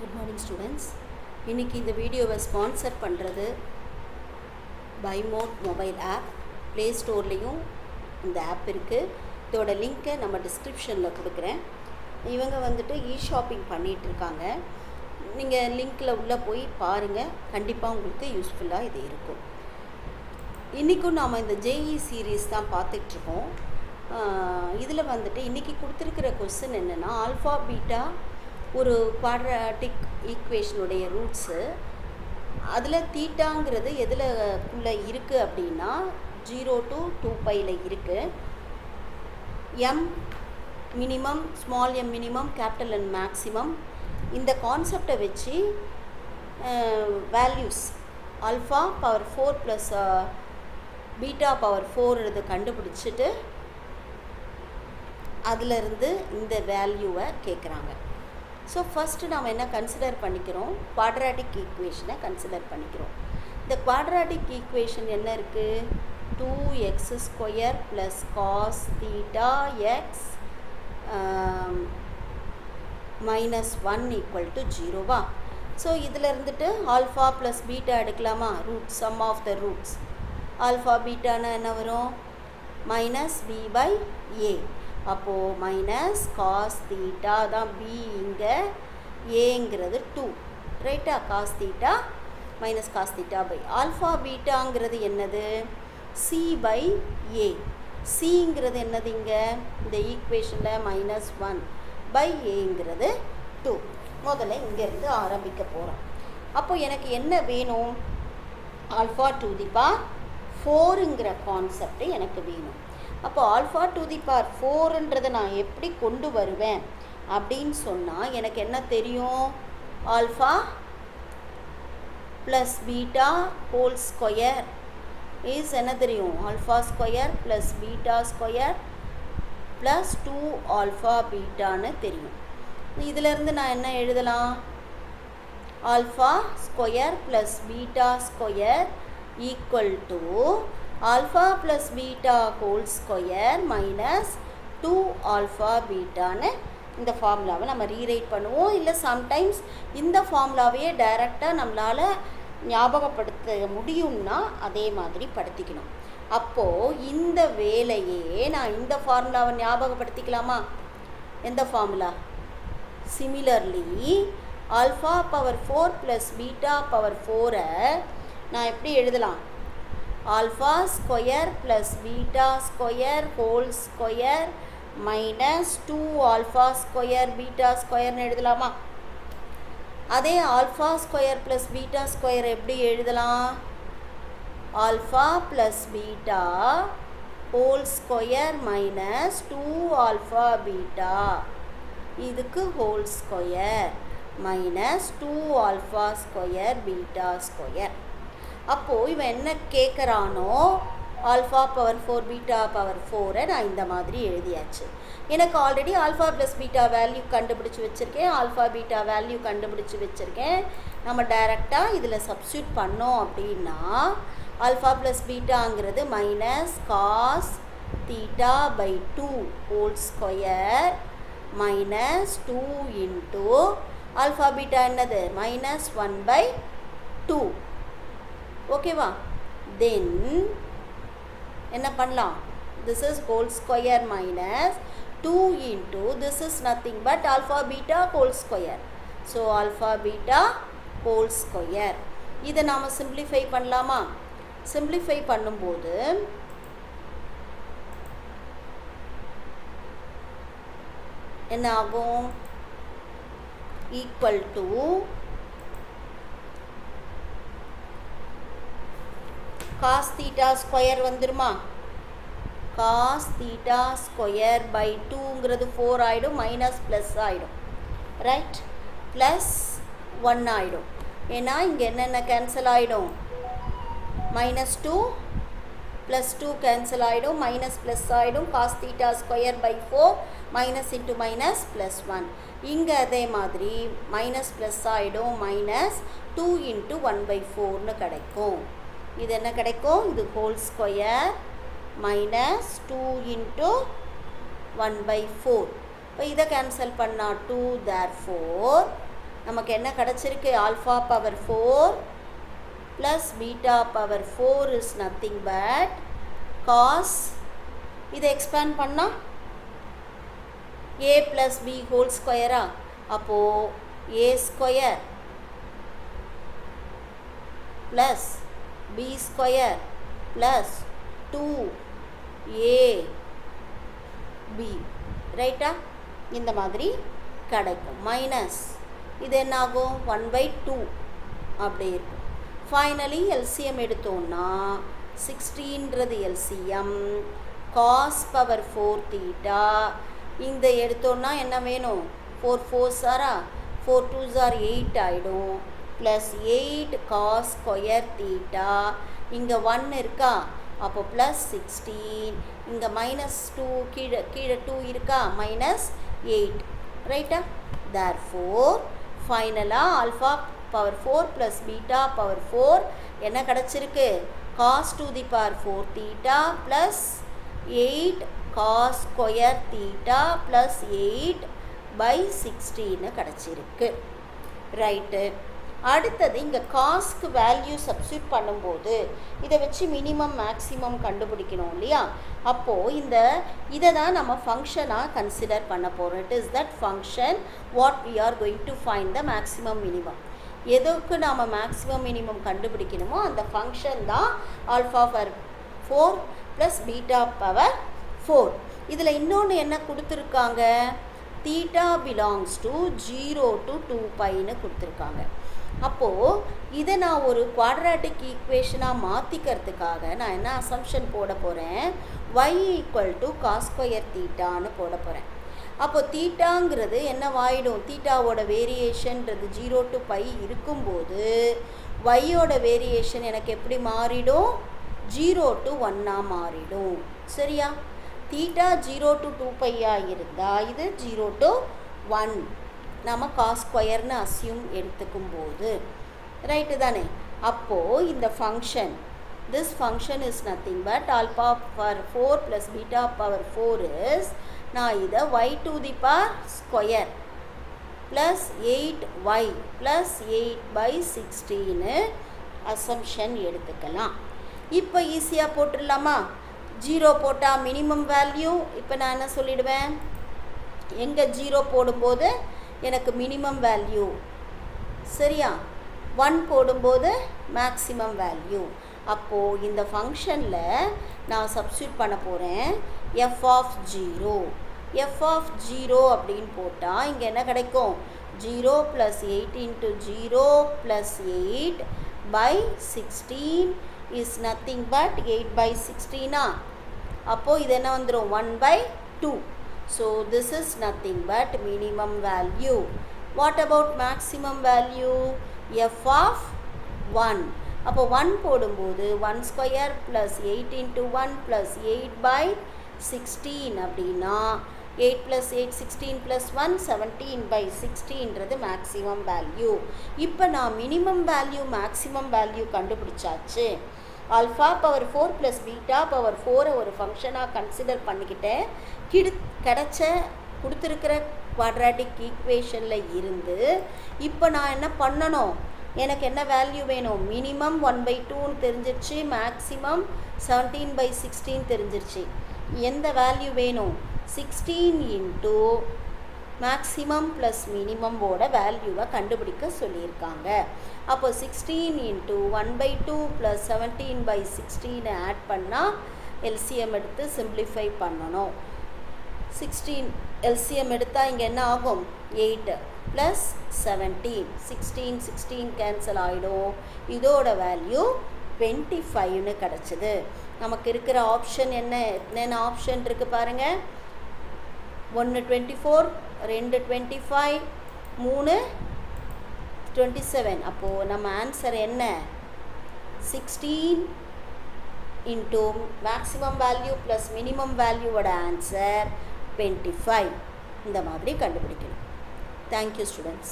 Good morning students. இன்றைக்கி இந்த வீடியோவை ஸ்பான்சர் பண்ணுறது பைமோட் மொபைல் ஆப். ப்ளே ஸ்டோர்லேயும் இந்த ஆப் இருக்குது. இதோட லிங்க்கை நம்ம டிஸ்கிரிப்ஷனில் கொடுக்குறேன். இவங்க வந்துட்டு ஷாப்பிங் பண்ணிகிட்ருக்காங்க. நீங்கள் லிங்க்கில் உள்ளே போய் பாருங்கள். கண்டிப்பாக உங்களுக்கு யூஸ்ஃபுல்லாக இது இருக்கும். இன்றைக்கும் நாம் இந்த ஜேஇ சீரீஸ் தான் பார்த்துட்ருக்கோம். இதில் வந்துட்டு இன்றைக்கி கொடுத்துருக்கிற கொஸ்டின் என்னென்னா, ஆல்ஃபா பீட்டா ஒரு குவாட்ராட்டிக் ஈக்குவேஷனுடைய ரூட்ஸு. அதில் தீட்டாங்கிறது எதில் இருக்குது அப்படின்னா 0 to 2π இருக்குது. M minimum, small m minimum, capital N maximum. இந்த கான்செப்டை வச்சு values alpha power 4 plus beta power 4 இது கண்டுபிடிச்சிட்டு அதிலிருந்து இந்த வேல்யூவை கேட்குறாங்க. ஸோ ஃபஸ்ட்டு நாம் என்ன கன்சிடர் பண்ணிக்கிறோம்? குவாட்ராட்டிக் ஈக்குவேஷனை கன்சிடர் பண்ணிக்கிறோம். இந்த குவாட்ராட்டிக் ஈக்குவேஷன் என்ன இருக்குது? 2x² plus cos theta x -1 = 0வா? ஸோ இதில் இருந்துட்டு ஆல்ஃபா ப்ளஸ் பீட்டா எடுக்கலாமா? Root sum of the roots. Alpha பீட்டானா என்ன வரும்? -b/a. அப்போது மைனஸ் காஸ் தீட்டா தான் பி, இங்கே ஏங்கிறது 2, ரைட்டா? Cos theta minus cos theta by alpha பீட்டாங்கிறது என்னது? c/a. சிங்கிறது என்னது? இங்கே இந்த ஈக்குவேஷனில் -1/aங்கிறது 2. முதல்ல இங்கேருந்து ஆரம்பிக்க போகிறோம். அப்போ எனக்கு என்ன வேணும்? ஆல்ஃபா டு தி பவர் 4ங்கிற கான்செப்ட் எனக்கு வேணும். அப்போ ஆல்ஃபா டு தி பவர் 4ன்றதை நான் எப்படி கொண்டு வருவேன் அப்படின்னு சொன்னால், எனக்கு என்ன தெரியும்? Alpha plus beta whole square is என்ன தெரியும்? Alpha square plus beta square plus 2 alpha பீட்டான்னு தெரியும். இதிலேருந்து நான் என்ன எழுதலாம்? Alpha square plus beta square equal to alpha plus beta whole square minus 2 alpha பீட்டான்னு இந்த ஃபார்முலாவை நம்ம ரீரைட் பண்ணுவோம். இல்லை சம்டைம்ஸ் இந்த ஃபார்முலாவையே டைரெக்டாக நம்மளால் ஞாபகப்படுத்த முடியும்னா அதே மாதிரி படுத்திக்கணும். அப்போது இந்த வேலையே நான் இந்த ஃபார்முலாவை ஞாபகப்படுத்திக்கலாமா? எந்த formula? Similarly alpha power 4 plus beta power 4 நான் எப்படி எழுதலாம்? Alpha square plus beta square whole square minus 2 alpha square beta ஸ்கொயர்னு எழுதலாமா? அதே alpha square plus beta square எப்படி எழுதலாம்? Alpha plus beta whole square minus 2 alpha beta, இதுக்கு whole square minus 2 alpha square beta square. அப்போது இவன் என்ன கேட்குறானோ, ஆல்ஃபா பவர் 4 பீட்டா பவர் 4 நான் இந்த மாதிரி எழுதியாச்சு. எனக்கு already alpha plus beta value கண்டுபிடிச்சி வச்சுருக்கேன், ஆல்ஃபா பீட்டா வேல்யூ கண்டுபிடிச்சி வச்சுருக்கேன். நம்ம டைரெக்டாக இதில் சப்ஸ்டியூட் பண்ணோம் அப்படின்னா ஆல்ஃபா ப்ளஸ் பீட்டாங்கிறது minus cos theta by 2 whole square minus 2 into alpha beta என்னது? -1/2. ஓகேவா? தென் என்ன பண்ணலாம்? This is whole square minus 2 into this is nothing but alpha beta whole square. So alpha beta whole square. இதை நாம் simplify பண்ணலாமா? Simplify பண்ணும்போது என்ன ஆகும்? Equal to cos theta square வந்துருமா? காஸ் தீட்டா ஸ்கொயர் பை 2ங்கிறது 4 ஆகிடும், மைனஸ் ப்ளஸ் ஆகிடும், ரைட்? ப்ளஸ் 1 ஆகிடும். ஏன்னா இங்கே என்னென்ன கேன்சல் ஆகிடும்? -2 ப்ளஸ் 2 கேன்சல் ஆகிடும், மைனஸ் ப்ளஸ் ஆகிடும். Cos theta square by 4 minus into minus plus 1. இங்கே அதே மாதிரி மைனஸ் ப்ளஸ் ஆகிடும், -2 இன்ட்டு 1/4ன்னு கிடைக்கும். இது என்ன கிடைக்கும்? இது ஹோல் ஸ்கொயர் மைனஸ் 2 இன்ட்டு 1/4. இப்போ இதை கேன்சல் பண்ணால் 2, therefore நமக்கு என்ன கிடச்சிருக்கு? Alpha power 4 plus beta power 4 is nothing but cos, இதை எக்ஸ்பேண்ட் பண்ணால் a ப்ளஸ் பி ஹோல் ஸ்கொயரா, அப்போது a square plus B square plus 2ab, ரைட்டா? இந்த மாதிரி கிடைக்கும். மைனஸ் இது என்ன ஆகும்? 1/2 அப்படி இருக்கும். ஃபைனலி எல்சிஎம் எடுத்தோம்னா 16ன்றது எல்சிஎம், காஸ் பவர் 4 தீட்டா. இந்த எடுத்தோம்னா என்ன வேணும்? 4 4s ஆரா, 4 2s are 8 ஆகிடும். Plus 8 cos square theta. இங்கே 1 இருக்கா, அப்போ ப்ளஸ் 16. இங்கே -2 கீழே 2 இருக்கா, -8, ரைட்டா? தேர்ஃபோர் ஃபைனலாக alpha power 4 plus beta power 4 என்ன கிடச்சிருக்கு? Cos to the power 4 theta plus 8 cos square theta plus 8/16 கிடச்சிருக்கு, ரைட்டு? அடுத்தது இங்கே காஸ்க்கு வேல்யூ சப்ஸ்டியூட் பண்ணும்போது இதை வச்சு மினிமம் மேக்ஸிமம் கண்டுபிடிக்கணும் இல்லையா? அப்போது இதை தான் நம்ம ஃபங்க்ஷனாக கன்சிடர் பண்ண போகிறோம். It is that function what we are going to find the maximum minimum. எதுக்கு நாம் மேக்ஸிமம் மினிமம் கண்டுபிடிக்கணுமோ அந்த ஃபங்க்ஷன் தான் alpha power 4 plus beta power 4. இதில் இன்னொன்று என்ன கொடுத்துருக்காங்க? தீட்டா பிலாங்ஸ் டு 0 to 2πன்னு கொடுத்துருக்காங்க. அப்போது இதை நான் ஒரு குவாட்ராட்டிக் ஈக்குவேஷனாக மாற்றிக்கிறதுக்காக நான் என்ன அசம்ஷன் போட போகிறேன்? y = cos ஸ்கொயர் தீட்டான்னு போட போகிறேன். அப்போது தீட்டாங்கிறது என்னவாயிடும்? தீட்டாவோட வேரியேஷன்றது 0 to π இருக்கும்போது வையோட வேரியேஷன் எனக்கு எப்படி மாறிடும்? 0 to 1 மாறிடும், சரியா? தீட்டா 0 to 2π இருந்தால் இது 0 to 1 நம்ம காஸ் ஸ்கொயர்னு அசியூம் எடுத்துக்கும் போது, ரைட்டு தானே? அப்போது இந்த function, this function is nothing but alpha power 4 plus beta power 4 is, நான் இதை y to the power square plus 8y plus 8/16 assumption எடுத்துக்கலாம். இப்போ ஈஸியாக போட்டுடலாமா? 0 போட்டால் மினிமம் வேல்யூ. இப்போ நான் என்ன சொல்லிடுவேன்? எங்கே 0 போடும்போது எனக்கு மினிமம் வேல்யூ, சரியா? 1 போடும்போது மேக்ஸிமம் வேல்யூ. அப்போது இந்த ஃபங்க்ஷனில் நான் சப்ஸ்டியூட் பண்ண போகிறேன் f ஆஃப் 0. f ஆஃப் 0 அப்படின்னு போட்டால் இங்கே என்ன கிடைக்கும்? 0 + 8 × 0 + 8/16 இஸ் நத்திங் பட் 8/16. அப்போது இது என்ன வந்துடும்? 1/2. So this is nothing but minimum value. What about maximum value? f of 1. அப்போ 1 போடும்போது 1 ஸ்கொயர் ப்ளஸ் 8 × 1 ப்ளஸ் 8/16 அப்படின்னா 8 + 8 16 + 1 17/16ன்றது மேக்ஸிமம் வேல்யூ. இப்போ நான் மினிமம் வேல்யூ மேக்ஸிமம் வேல்யூ கண்டுபிடிச்சாச்சு. Alpha power 4 plus beta power 4 ஒரு ஃபங்க்ஷனாக கன்சிடர் பண்ணிக்கிட்டேன். கிடச்ச கொடுத்துருக்கிற குவாட்ராட்டிக் ஈக்குவேஷனில் இருந்து இப்போ நான் என்ன பண்ணணும்? எனக்கு என்ன வேல்யூ வேணும்? மினிமம் 1/2ன்னு தெரிஞ்சிருச்சு, மேக்ஸிமம் 17/16 தெரிஞ்சிருச்சு. எந்த வேல்யூ வேணும்? 16 இன்ட்டு மேக்ஸிமம் ப்ளஸ் மினிமமோட வேல்யூவை கண்டுபிடிக்க சொல்லியிருக்காங்க. அப்போ 16 இன்ட்டு 1/2 ப்ளஸ் 17/16 ஆட் பண்ணால் எல்சிஎம் எடுத்து சிம்பிளிஃபை பண்ணணும். 16 எல்சிஎம் எடுத்தால் இங்கே என்ன ஆகும்? 8 ப்ளஸ் 17, 16 கேன்சல் ஆகிடும். இதோட வேல்யூ 25ன்னு கிடச்சிது. நமக்கு இருக்கிற ஆப்ஷன் என்னென்ன ஆப்ஷன் இருக்குது பாருங்கள். 1 24, 2 25, 3 27. அப்போது நம்ம ஆன்சர் என்ன? 16 into maximum value plus minimum வேல்யூவோட ஆன்சர் 25. இந்த மாதிரி கண்டுபிடிக்கணும். Thank you students.